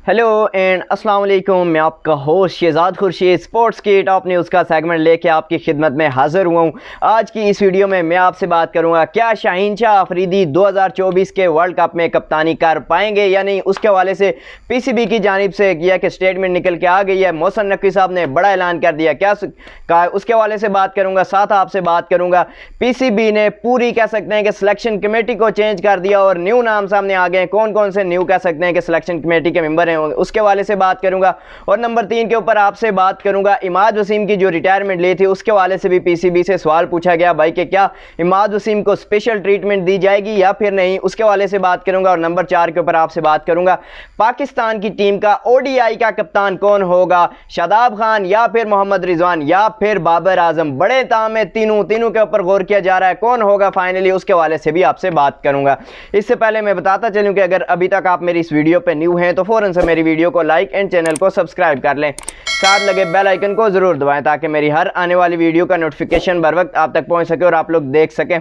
Hello and अस्सलाम वालेकुम। मैं आपका होस्ट शहजाद खुर्शीद स्पोर्ट्स की टॉप न्यूज़ का सेगमेंट लेके आपकी खिदमत में हाजिर हुआ हूँ। आज की इस वीडियो में मैं आपसे बात करूँगा क्या शाहीन शाह अफरीदी 2024 के वर्ल्ड कप में कप्तानी कर पाएंगे या नहीं। उसके हवाले से पीसीबी की जानिब से यह कि स्टेटमेंट निकल के आ गई है। मोहसिन नकवी साहब ने बड़ा ऐलान कर दिया, क्या कहा उसके हवाले से बात करूँगा। साथ आपसे बात करूँगा पीसीबी ने पूरी कह सकते हैं कि सिलेक्शन कमेटी को चेंज कर दिया और न्यू नाम सामने आ गए। कौन कौन से न्यू कह सकते हैं कि सिलेक्शन कमेटी के मेंबर होंगे, उसके हवाले से बात करूंगा। और नंबर 3 के ऊपर आपसे बात करूंगा इमाद वसीम की जो रिटायरमेंट ली थी उसके हवाले से भी पीसीबी से सवाल पूछा गया भाई कि क्या इमाद वसीम को स्पेशल ट्रीटमेंट दी जाएगी या फिर नहीं, उसके हवाले से बात करूंगा। और नंबर 4 के ऊपर आपसे बात करूंगा पाकिस्तान की टीम का ओडीआई का कप्तान कौन होगा, शादाब खान या फिर मोहम्मद रिजवान या फिर बाबर आजम। बड़े ताम है तीनों के ऊपर गौर किया जा रहा है कौन होगा फाइनली, उसके हवाले से भी आपसे बात करूंगा। इससे पहले मैं बताता चलूं कि अगर अभी तक आप मेरी इस वीडियो पे न्यू हैं तो फौरन से मेरी वीडियो को लाइक एंड चैनल को सब्सक्राइब कर लें, साथ लगे बेल आइकन को जरूर दबाएं ताकि मेरी हर आने वाली वीडियो का नोटिफिकेशन बर वक्त आप तक पहुंच सके और आप लोग देख सकें।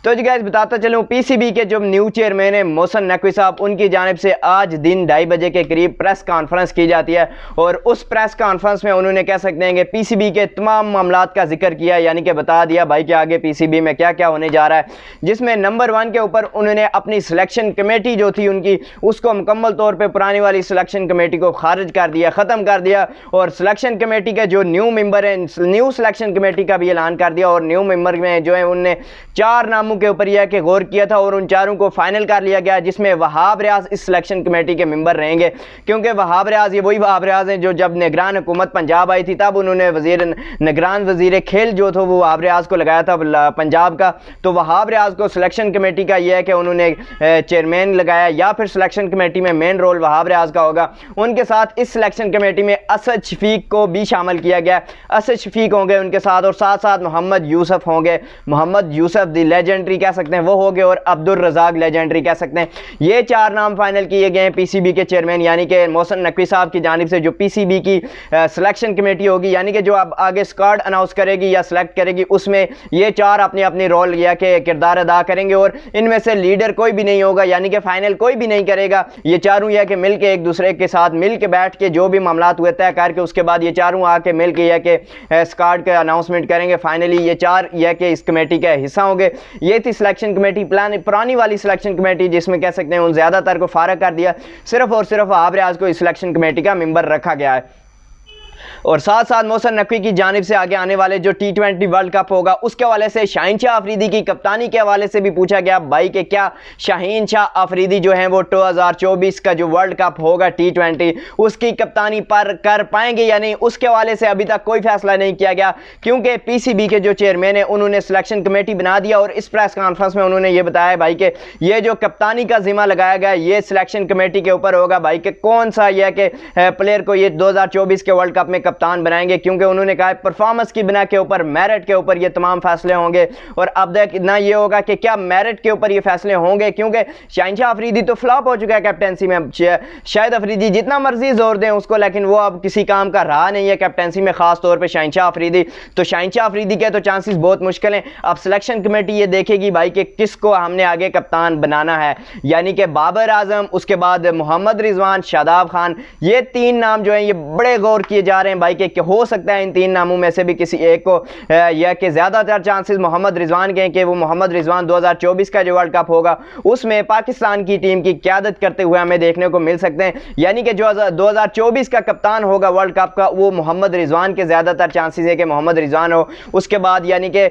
तो जी गाइस बताता चलूं पीसीबी के जो न्यू चेयरमैन है मोहसिन नकवी साहब, उनकी जानिब से आज दिन 2:30 बजे के करीब प्रेस कॉन्फ्रेंस की जाती है और उस प्रेस कॉन्फ्रेंस में उन्होंने कह सकते हैं कि पीसीबी के तमाम मामलात का जिक्र किया, यानी कि बता दिया भाई कि आगे पीसीबी में क्या क्या होने जा रहा है। जिसमें नंबर 1 के ऊपर उन्होंने अपनी सिलेक्शन कमेटी जो थी उनकी, उसको मुकम्मल तौर पर पुरानी वाली सिलेक्शन कमेटी को खारिज कर दिया, ख़त्म कर दिया और सिलेक्शन कमेटी के जो न्यू मेंबर हैं, न्यू सिलेक्शन कमेटी का भी ऐलान कर दिया। और न्यू मेंबर में जो है उनने 4 नामों के ऊपर यह कि गौर किया था और उन चारों को फाइनल कर लिया गया, जिसमें वहाब रियाज इस सिलेक्शन कमेटी के मेंबर रहेंगे। क्योंकि वहाब रियाज ये वही वहाब रियाज हैं जो जब निगरान हुकूमत पंजाब आई थी तब उन्होंने निगरान वजीर खेल जो था वो वहाब रियाज को लगाया था पंजाब का। तो वहाब रियाज को सिलेक्शन कमेटी का यह है कि उन्होंने चेयरमैन लगाया या फिर सिलेक्शन कमेटी में मेन रोल वहाब रियाज का होगा। उनके साथ इस सिलेक्शन कमेटी में असद शफीक को भी शामिल किया गया, असद शफीक होंगे उनके साथ और साथ साथ मोहम्मद यूसुफ होंगे, मोहम्मद यूसुफ दी लेजेंडरी कह सकते हैं वो होंगे और अब्दुल रज़ाक लेजेंडरी कह सकते हैं। ये 4 नाम फाइनल किए गए हैं पीसीबी के चेयरमैन यानी कि मोहसिन नकवी साहब की जानिब से। जो पीसीबी की सिलेक्शन कमेटी होगी यानी कि जो अब आगे स्क्वाड अनाउंस करेगी या सिलेक्ट करेगी, उसमें ये 4 अपने अपने रोल या के किरदार अदा करेंगे और इनमें से लीडर कोई भी नहीं होगा, यानी कि फाइनल कोई भी नहीं करेगा। ये चारों यह कि मिल के एक दूसरे के साथ मिल के बैठ के जो भी मामलात हुए तय करके उसके बाद ये चारों आके मिल के यह कि स्क्वाड का अनाउंसमेंट करेंगे। फाइनली ये 4 यह कि इस कमेटी का हिस्सा होंगे। ये थी सिलेक्शन कमेटी, पुरानी वाली सिलेक्शन कमेटी जिसमें कह सकते हैं उन ज़्यादातर को फारग कर दिया, सिर्फ और सिर्फ वहाब रियाज को इस सिलेक्शन कमेटी का मेंबर रखा गया है। और साथ साथ मोहसिन नकवी की जानिब से आगे आने वाले जो T20 वर्ल्ड कप होगा उसके हवाले से शाहीन शाह अफरीदी की कप्तानी के हवाले से भी पूछा गया भाई कि क्या शाहीन शाह अफरीदी जो हैं वो 2024 का जो वर्ल्ड कप होगा T20 उसकी कप्तानी पर कर पाएंगे या नहीं। उसके हवाले से अभी तक कोई फैसला नहीं किया गया क्योंकि पीसीबी के जो चेयरमैन है उन्होंने सिलेक्शन कमेटी बना दिया और इस प्रेस कॉन्फ्रेंस में उन्होंने ये बताया भाई कि ये जो कप्तानी का जिम्मा लगाया गया ये सिलेक्शन कमेटी के ऊपर होगा भाई कि कौन सा यह कि प्लेयर को ये 2024 के वर्ल्ड कप में कप्तान बनाएंगे। क्योंकि उन्होंने कहा परफॉर्मेंस की बिना के ऊपर, मेरिट के ऊपर ये तमाम फैसले होंगे। और अब तक इतना ये होगा कि क्या मेरिट के ऊपर ये फैसले होंगे, क्योंकि शाहीन शाह अफरीदी तो फ्लॉप हो चुका है कैप्टेंसी में। शायद अफरीदी जितना मर्जी जोर दें उसको, लेकिन वो अब किसी काम का रहा नहीं है कैप्टेंसी में, खास तौर पर शाहीन शाह अफरीदी। तो शाहीन शाह अफरीदी के तो चांसेस बहुत मुश्किल हैं। अब सिलेक्शन कमेटी ये देखेगी भाई कि किसको हमने आगे कप्तान बनाना है, यानी कि बाबर आजम, उसके बाद मोहम्मद रिजवान, शादाब खान, ये 3 नाम जो हैं ये बड़े गौर किए जा रहे हैं भाई कि हो सकता है इन 3 नामों में से भी किसी एक को, या कि ज़्यादातर चांसेस मोहम्मद रिजवान के हैं कि वो मोहम्मद रिजवान 2024 का जो वर्ल्ड कप होगा उसमें पाकिस्तान की टीम की क़यादत करते हुए हमें देखने को मिल सकते हैं। यानी कि जो 2024 का कप्तान होगा वर्ल्ड कप का वो मोहम्मद रिजवान के ज़्यादातर चांसेस है कि मोहम्मद रिजवान हो। उसके बाद यानी कि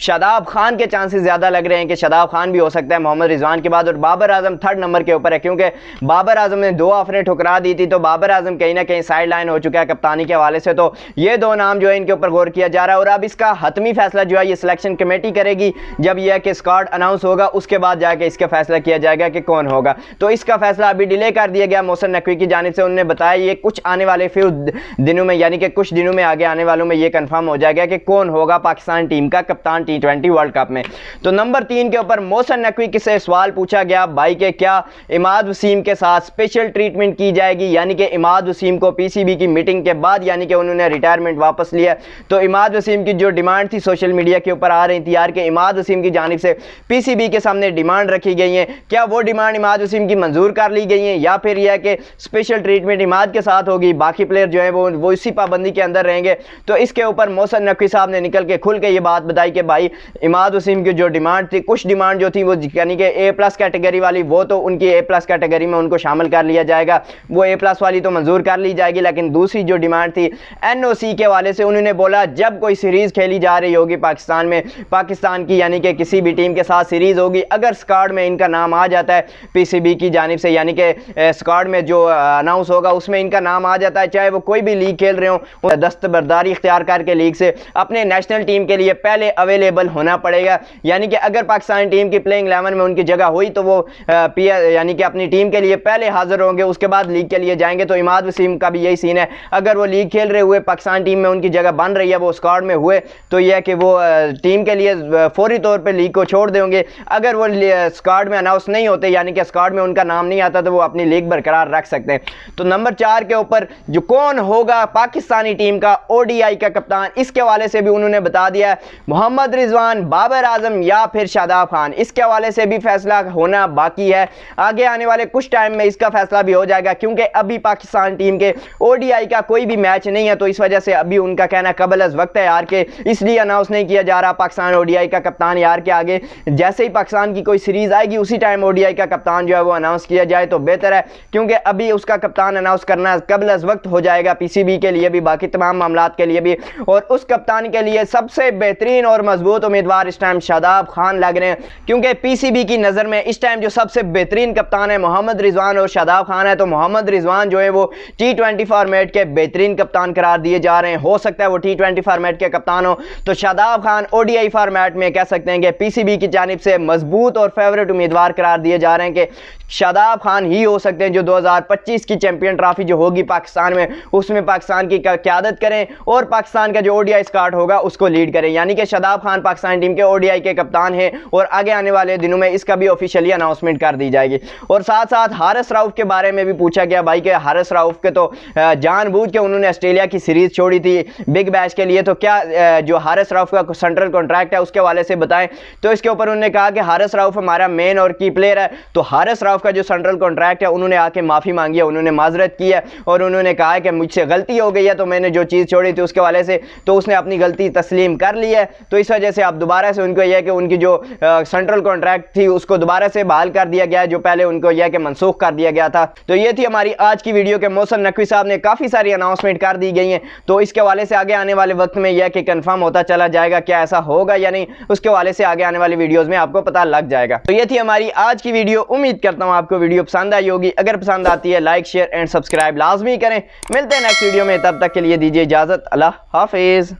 शादाब खान के चांसेस ज़्यादा लग रहे हैं कि शादाब खान भी हो सकता है मोहम्मद रिजवान के बाद। और बाबर आजम 3rd नंबर के ऊपर है क्योंकि बाबर आजम ने 2 ऑफरें ठुकरा दी थी, तो बाबर आजम कहीं ना कहीं साइड लाइन हो चुका है कप्तानी के हवाले से। तो ये 2 नाम जो है इनके ऊपर गौर किया जा रहा है और अब इसका हतमी फैसला जो है ये सिलेक्शन कमेटी करेगी। जब यह कि स्क्वाड अनाउंस होगा उसके बाद जाके इसका फैसला किया जाएगा कि कौन होगा। तो इसका फैसला अभी डिले कर दिया गया मोहसिन नकवी की जानिब से। उन्होंने बताया ये कुछ आने वाले फ्यू दिनों में, यानी कि कुछ दिनों में आगे आने वालों में ये कंफर्म हो जाएगा कि कौन होगा पाकिस्तान टीम का कप्तान T20 वर्ल्ड कप में। तो नंबर 3 के ऊपर मोहसिन नकवी से सवाल पूछा गया भाई कि क्या इमाद वसीम के साथ स्पेशल ट्रीटमेंट की जाएगी, यानी कि इमाद वसीम को पीसीबी की मीटिंग के बाद बाद यानी कि उन्होंने रिटायरमेंट वापस लिया। तो इमाद वसीम की जो डिमांड थी सोशल मीडिया के ऊपर आ रही थी यार कि इमाद वसीम की जानिब से पीसीबी के सामने डिमांड रखी गई है, क्या वो डिमांड इमाद वसीम की मंजूर कर ली गई है या फिर यह है कि स्पेशल ट्रीटमेंट इमाद के साथ होगी, बाकी प्लेयर जो है वो इसी पाबंदी के अंदर रहेंगे। तो इसके ऊपर मोहसिन नकवी साहब ने निकल के खुल के ये बात बताई कि भाई इमाद वसीम की जो डिमांड थी, कुछ डिमांड जो थी वो यानी कि A+ कैटेगरी वाली, वो तो उनकी A+ कैटेगरी में उनको शामिल कर लिया जाएगा, वो A+ वाली तो मंजूर कर ली जाएगी। लेकिन दूसरी जो डिमांड थी NOC के वाले से, उन्होंने बोला जब कोई सीरीज़ खेली जा रही होगी पाकिस्तान में, पाकिस्तान की यानी कि किसी भी टीम के साथ सीरीज़ होगी, अगर स्क्वाड में इनका नाम आ जाता है पीसीबी की जानिब से, यानी कि स्क्वाड में जो अनाउंस होगा उसमें इनका नाम आ जाता है, चाहे वो कोई भी लीग खेल रहे हो, दस्तबरदारी इख्तियार करके लीग से अपने नेशनल टीम के लिए पहले अवेलेबल होना पड़ेगा। यानी कि अगर पाकिस्तान टीम की प्लेइंग 11 में उनकी जगह हुई तो वो यानी कि अपनी टीम के लिए पहले हाजिर होंगे, उसके बाद लीग के लिए जाएंगे। तो इमाद वसीम का भी यही सीन है, अगर वो लीग खेल रहे हुए पाकिस्तान टीम में उनकी जगह बन रही है, वो स्क्वाड में हुए, तो यह है कि वो टीम के लिए फौरी तौर पर लीग को छोड़ देंगे। अगर वो स्क्वाड में अनाउंस नहीं होते यानी कि स्क्वाड में उनका नाम नहीं आता तो वो अपनी लीग बरकरार रख सकते हैं। तो नंबर 4 के ऊपर जो कौन होगा पाकिस्तानी टीम का ODI का कप्तान, इसके हवाले से भी उन्होंने बता दिया है, मोहम्मद रिजवान, बाबर आजम या फिर शादाब खान। इसके हवाले से भी फैसला होना बाकी है, आगे आने वाले कुछ टाइम में इसका फैसला भी हो जाएगा, क्योंकि अभी पाकिस्तान टीम के ODI का कोई भी मैच नहीं है। तो इस वजह से अभी उनका कहना कबल अज वक्त है यार के, इसलिए अनाउंस नहीं किया जा रहा पाकिस्तान ODI का कप्तान यार के। आगे जैसे ही पाकिस्तान की कोई सीरीज आएगी उसी टाइम ODI का कप्तान जो है वो अनाउंस किया जाए तो बेहतर है, क्योंकि अभी उसका कप्तान अनाउंस करना कबल अज वक्त हो जाएगा पीसीबी के लिए भी, बाकी तमाम मामलात के लिए भी। और उस कप्तान के लिए सबसे बेहतरीन और मजबूत उम्मीदवार इस टाइम शादाब खान लग रहे हैं, क्योंकि पीसीबी की नज़र में इस टाइम जो सबसे बेहतरीन कप्तान है मोहम्मद रिजवान और शादाब खान है। तो मोहम्मद रिजवान जो है वो T20 फॉर्मेट के बेहतरीन कप्तान करार दिए जा रहे हैं, हो सकता है वो T20 फॉर्मेट के कप्तान हो। तो शादाब खान ODI फॉर्मेट में कह सकते हैं कि पीसीबी की जानिब से मजबूत और फेवरेट उम्मीदवार करार दिए जा रहे हैं कि शादाब खान ही हो सकते हैं जो 2025 की चैंपियन ट्रॉफी जो होगी पाकिस्तान में, उसमें पाकिस्तान की क़यादत करें और पाकिस्तान का जो ODI स्क्वाड होगा उसको लीड करें। यानी कि शादाब खान पाकिस्तान टीम के ODI के कप्तान हैं और आगे आने वाले दिनों में इसका भी ऑफिशियली अनाउंसमेंट कर दी जाएगी। और साथ साथ हारिस रऊफ के बारे में भी पूछा गया भाई कि हारिस रऊफ के तो जानबूझ के उन्होंने ऑस्ट्रेलिया की सीरीज छोड़ी थी बिग बैश के लिए, तो क्या जो हारिस रऊफ का सेंट्रल कॉन्ट्रैक्ट है उसके हवाले से बताएं। तो इसके ऊपर उन्होंने कहा कि हारिस रऊफ हमारा मेन और की प्लेयर है, तो हारिस रऊफ का जो सेंट्रल कॉन्ट्रैक्ट है उन्होंने आके माफ़ी मांगी है, उन्होंने माजरत की है और उन्होंने कहा है कि मुझसे गलती हो गई है, तो मैंने जो चीज़ छोड़ी थी उसके हवाले से तो उसने अपनी गलती तस्लीम कर ली है। तो इस वजह से अब दोबारा से उनको यह है कि उनकी जो सेंट्रल कॉन्ट्रैक्ट थी उसको दोबारा से बहाल कर दिया गया है, जो पहले उनको यह कि मनसूख कर दिया गया था। तो ये थी हमारी आज की वीडियो के मोहसिन नकवी साहब ने काफ़ी सारी अनाउंसमेंट कर दी गई हैं, तो इसके हवाले से आगे आने वाले वक्त में यह कि कंफर्म होता चला जाएगा क्या ऐसा होगा या नहीं, उसके हवाले से आगे आने वाली वीडियोज़ में आपको पता लग जाएगा। तो ये थी हमारी आज की वीडियो, उम्मीद करता हूँ आपको वीडियो पसंद आई होगी। अगर पसंद आती है लाइक शेयर एंड सब्सक्राइब लाजमी करें। मिलते हैं नेक्स्ट वीडियो में, तब तक के लिए दीजिए इजाज़त, अल्लाह हाफिज़।